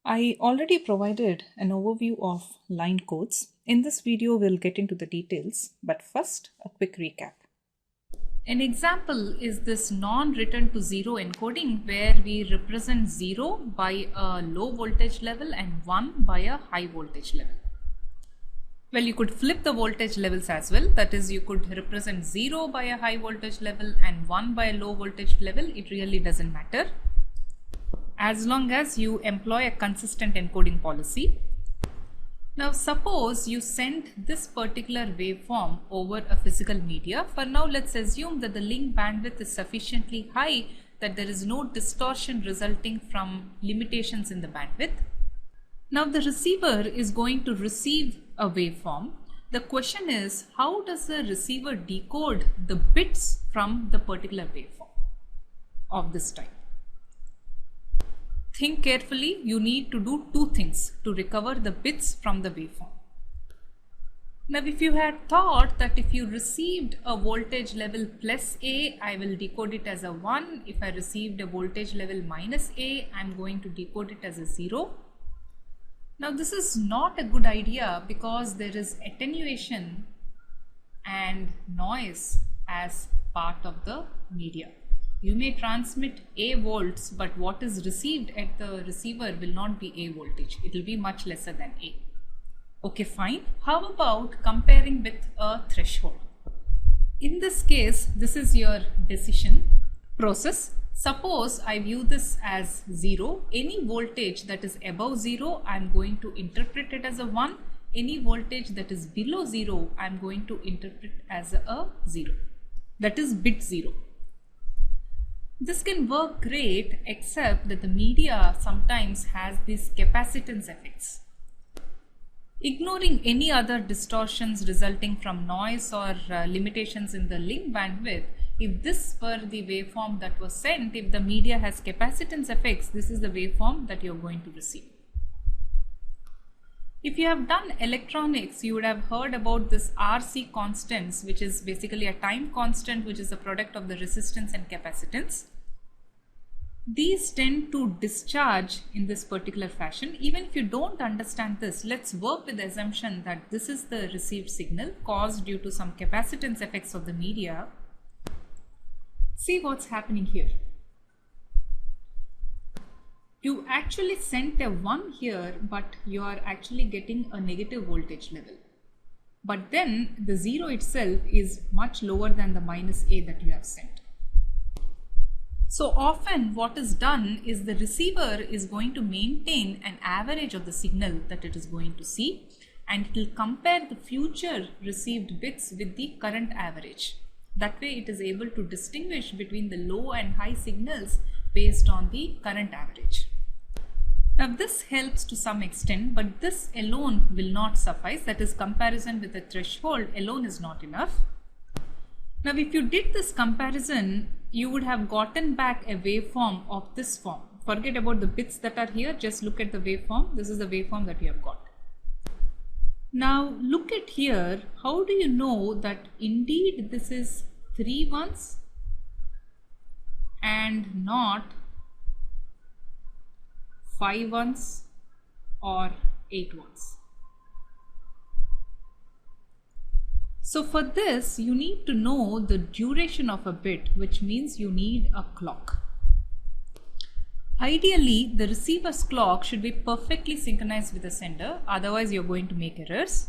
I already provided an overview of line codes. In this video, we'll get into the details, but first, a quick recap. An example is this non-return to zero encoding where we represent 0 by a low voltage level and 1 by a high voltage level. Well, you could flip the voltage levels as well. That is, you could represent 0 by a high voltage level and 1 by a low voltage level. It really doesn't matter, as long as you employ a consistent encoding policy. Now suppose you send this particular waveform over a physical media. For now, let's assume that the link bandwidth is sufficiently high that there is no distortion resulting from limitations in the bandwidth. Now the receiver is going to receive a waveform. The question is, how does the receiver decode the bits from the particular waveform of this type? Think carefully. You need to do two things to recover the bits from the waveform. Now, if you had thought that if you received a voltage level plus A, I will decode it as a 1. If I received a voltage level minus A, I'm going to decode it as a 0. Now, this is not a good idea because there is attenuation and noise as part of the media. You may transmit A volts, but what is received at the receiver will not be A voltage. It will be much lesser than A. Okay, fine. How about comparing with a threshold? In this case, this is your decision process. Suppose I view this as 0. Any voltage that is above 0, I am going to interpret it as a 1. Any voltage that is below 0, I am going to interpret as a 0. That is bit 0. This can work great, except that the media sometimes has these capacitance effects. Ignoring any other distortions resulting from noise or limitations in the link bandwidth, if this were the waveform that was sent, if the media has capacitance effects, this is the waveform that you're going to receive. If you have done electronics, you would have heard about this RC constants, which is basically a time constant, which is a product of the resistance and capacitance. These tend to discharge in this particular fashion. Even if you don't understand this, let's work with the assumption that this is the received signal caused due to some capacitance effects of the media. See what's happening here. You actually sent a 1 here, but you are actually getting a negative voltage level. But then the 0 itself is much lower than the minus A that you have sent. So often what is done is the receiver is going to maintain an average of the signal that it is going to see, and it will compare the future received bits with the current average. That way it is able to distinguish between the low and high signals based on the current average. Now this helps to some extent, but this alone will not suffice. That is, comparison with a threshold alone is not enough. Now if you did this comparison, you would have gotten back a waveform of this form. Forget about the bits that are here, just look at the waveform. This is the waveform that you have got. Now look at here. How do you know that indeed this is 3 ones and not 5 ones or 8 ones? So for this, you need to know the duration of a bit, which means you need a clock. Ideally, the receiver's clock should be perfectly synchronized with the sender, otherwise you're going to make errors.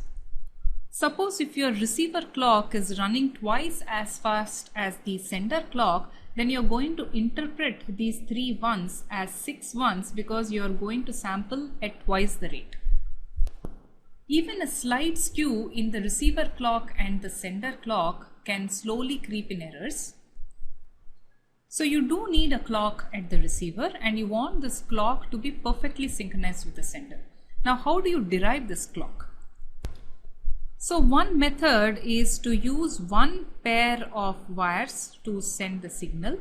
Suppose if your receiver clock is running twice as fast as the sender clock, then you're going to interpret these 3 ones as 6 ones because you're going to sample at twice the rate. Even a slight skew in the receiver clock and the sender clock can slowly creep in errors. So you do need a clock at the receiver, and you want this clock to be perfectly synchronized with the sender. Now how do you derive this clock? So one method is to use one pair of wires to send the signal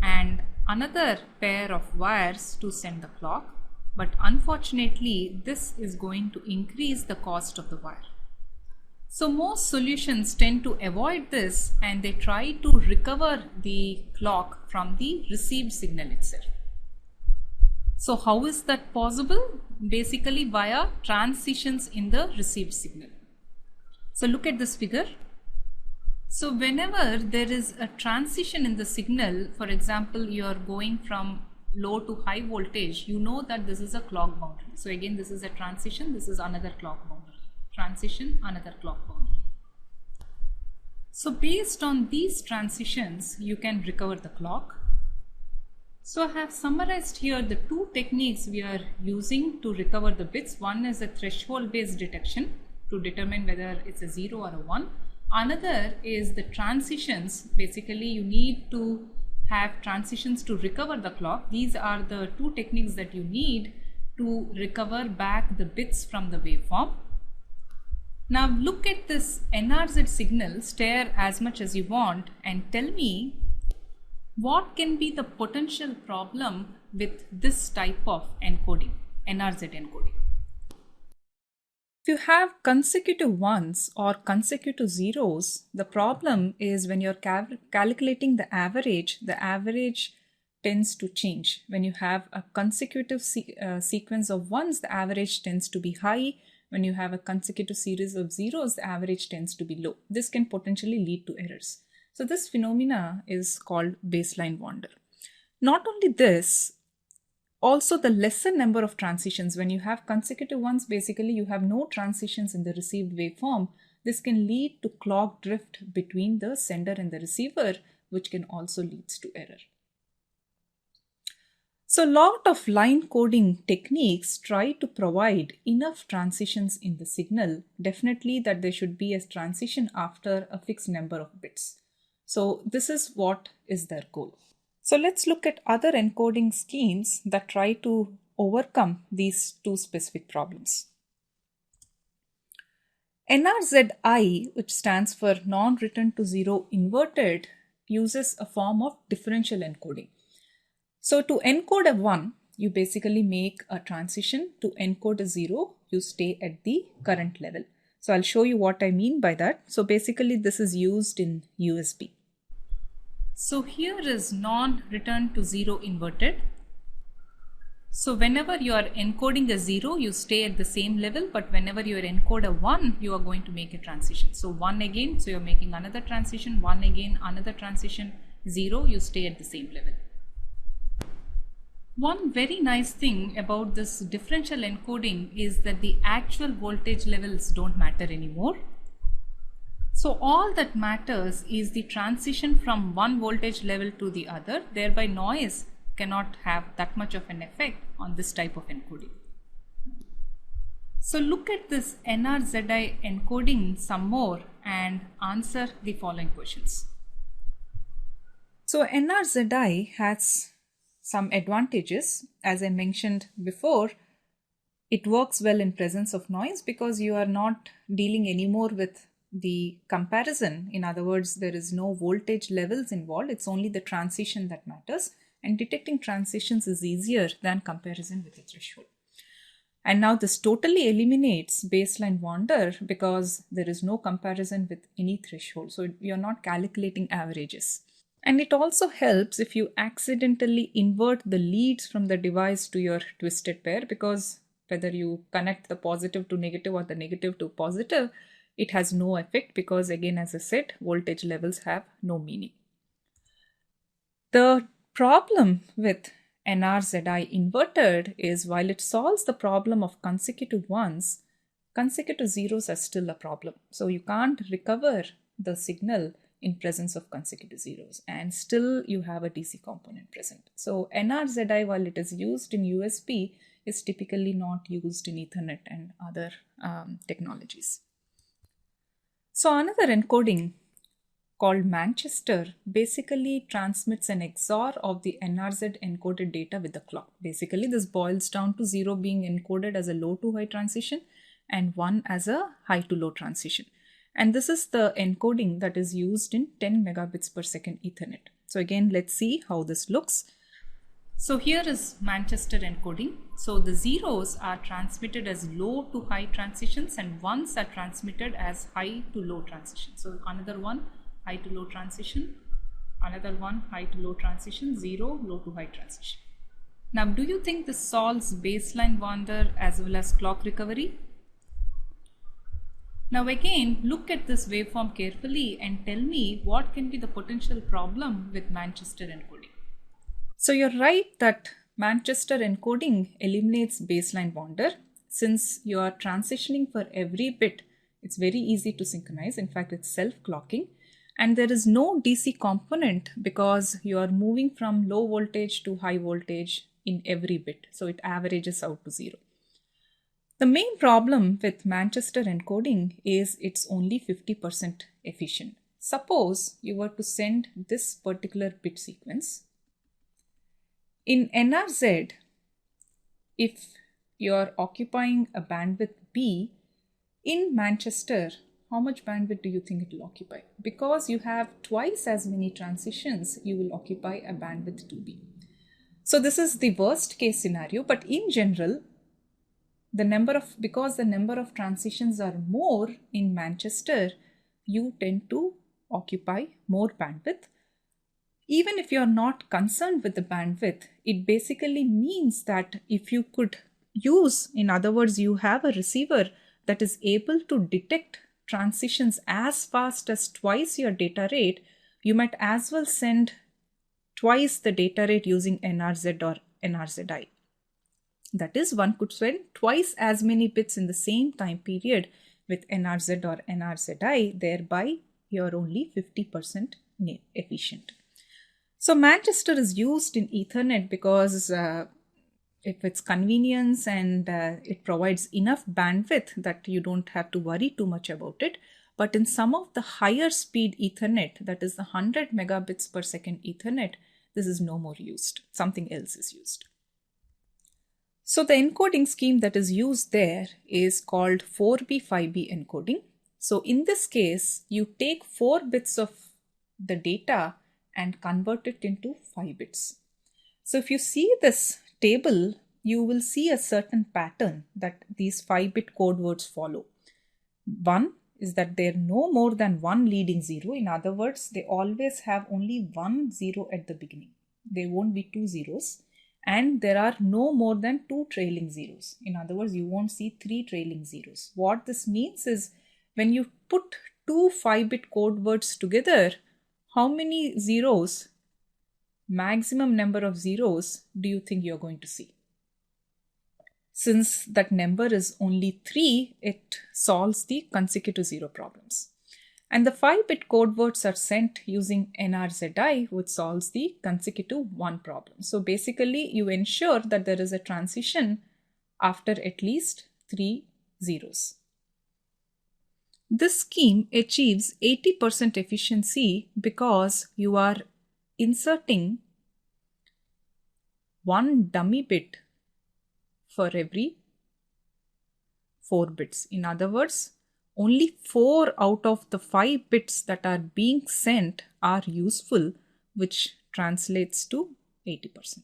and another pair of wires to send the clock. But unfortunately, this is going to increase the cost of the wire. So most solutions tend to avoid this, and they try to recover the clock from the received signal itself. So how is that possible? Basically via transitions in the received signal. So look at this figure. So whenever there is a transition in the signal, for example, you are going from low to high voltage, you know that this is a clock boundary. So again, this is a transition, this is another clock boundary. Transition, another clock boundary. So based on these transitions, you can recover the clock. So I have summarized here the two techniques we are using to recover the bits. One is a threshold based detection to determine whether it's a 0 or a 1. Another is the transitions. Basically, you need to have transitions to recover the clock. These are the two techniques that you need to recover back the bits from the waveform. Now look at this NRZ signal, stare as much as you want and tell me what can be the potential problem with this type of encoding, NRZ encoding. If you have consecutive ones or consecutive zeros, the problem is when you're calculating the average tends to change. When you have a consecutive sequence of ones, the average tends to be high. When you have a consecutive series of zeros, the average tends to be low. This can potentially lead to errors. So this phenomena is called baseline wander. Not only this, also the lesser number of transitions. When you have consecutive ones, basically you have no transitions in the received waveform. This can lead to clock drift between the sender and the receiver, which can also lead to error. So a lot of line coding techniques try to provide enough transitions in the signal. Definitely that there should be a transition after a fixed number of bits. So this is what is their goal. So let's look at other encoding schemes that try to overcome these two specific problems. NRZI, which stands for non-return to zero inverted, uses a form of differential encoding. So to encode a 1, you basically make a transition. To encode a 0, you stay at the current level. So I'll show you what I mean by that. So basically this is used in USB. So here is non-return to zero inverted. So whenever you are encoding a 0, you stay at the same level, but whenever you encode a 1, you are going to make a transition. So 1 again, so you're making another transition, 1 again, another transition, 0, you stay at the same level. One very nice thing about this differential encoding is that the actual voltage levels don't matter anymore. So all that matters is the transition from one voltage level to the other, thereby noise cannot have that much of an effect on this type of encoding. So look at this NRZI encoding some more and answer the following questions. So NRZI has some advantages. As I mentioned before, it works well in presence of noise because you are not dealing anymore with the comparison. In other words, there is no voltage levels involved. It's only the transition that matters, and detecting transitions is easier than comparison with a threshold. And now this totally eliminates baseline wander because there is no comparison with any threshold. So you're not calculating averages. And it also helps if you accidentally invert the leads from the device to your twisted pair, because whether you connect the positive to negative or the negative to positive, it has no effect because, again, as I said, voltage levels have no meaning. The problem with NRZI inverted is while it solves the problem of consecutive ones, consecutive zeros are still a problem. So you can't recover the signal in presence of consecutive zeros, and still you have a DC component present. So NRZI, while it is used in USB, is typically not used in Ethernet and other technologies. So another encoding called Manchester basically transmits an XOR of the NRZ encoded data with the clock. Basically this boils down to 0 being encoded as a low to high transition and 1 as a high to low transition. And this is the encoding that is used in 10 megabits per second Ethernet. So again, let's see how this looks. So here is Manchester encoding. So the zeros are transmitted as low to high transitions and ones are transmitted as high to low transitions. So another one, high to low transition, another one, high to low transition, 0, low to high transition. Now, do you think this solves baseline wander as well as clock recovery? Now again, look at this waveform carefully and tell me what can be the potential problem with Manchester encoding. So you're right that Manchester encoding eliminates baseline wander. Since you are transitioning for every bit, it's very easy to synchronize. In fact, it's self-clocking. And there is no DC component because you are moving from low voltage to high voltage in every bit. So it averages out to 0. The main problem with Manchester encoding is it's only 50% efficient. Suppose you were to send this particular bit sequence. In NRZ, if you are occupying a bandwidth B, in Manchester, how much bandwidth do you think it will occupy? Because you have twice as many transitions, you will occupy a bandwidth 2B. So this is the worst case scenario, but in general, because the number of transitions are more in Manchester, you tend to occupy more bandwidth. Even if you are not concerned with the bandwidth, it basically means that if you could use, in other words, you have a receiver that is able to detect transitions as fast as twice your data rate, you might as well send twice the data rate using NRZ or NRZI. That is, one could send twice as many bits in the same time period with NRZ or NRZI, thereby you're only 50% efficient. So Manchester is used in Ethernet because if it's convenience and it provides enough bandwidth that you don't have to worry too much about it. But in some of the higher speed Ethernet, that is the 100 megabits per second Ethernet, this is no more used. Something else is used. So the encoding scheme that is used there is called 4B5B encoding. So in this case, you take 4 bits of the data and convert it into 5 bits. So if you see this table, you will see a certain pattern that these 5-bit code words follow. One is that there are no more than one leading 0. In other words, they always have only one 0 at the beginning. There won't be 2 zeros. And there are no more than 2 trailing zeros. In other words, you won't see 3 trailing zeros. What this means is when you put 2 5-bit code words together, how many zeros, maximum number of zeros, do you think you're going to see? Since that number is only 3, it solves the consecutive 0 problems. And the 5-bit code words are sent using NRZI, which solves the consecutive 1 problem. So basically, you ensure that there is a transition after at least 3 zeros. This scheme achieves 80% efficiency because you are inserting one dummy bit for every 4 bits. In other words, only 4 out of the 5 bits that are being sent are useful, which translates to 80%.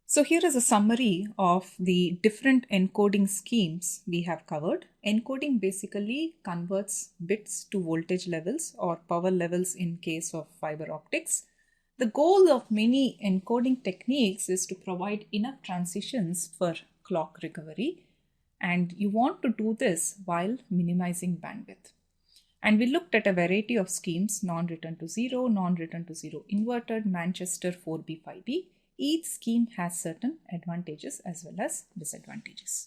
So here is a summary of the different encoding schemes we have covered. Encoding basically converts bits to voltage levels or power levels in case of fiber optics. The goal of many encoding techniques is to provide enough transitions for clock recovery, and you want to do this while minimizing bandwidth. And we looked at a variety of schemes: non-return to 0, non-return to 0 inverted, Manchester 4B5B. Each scheme has certain advantages as well as disadvantages.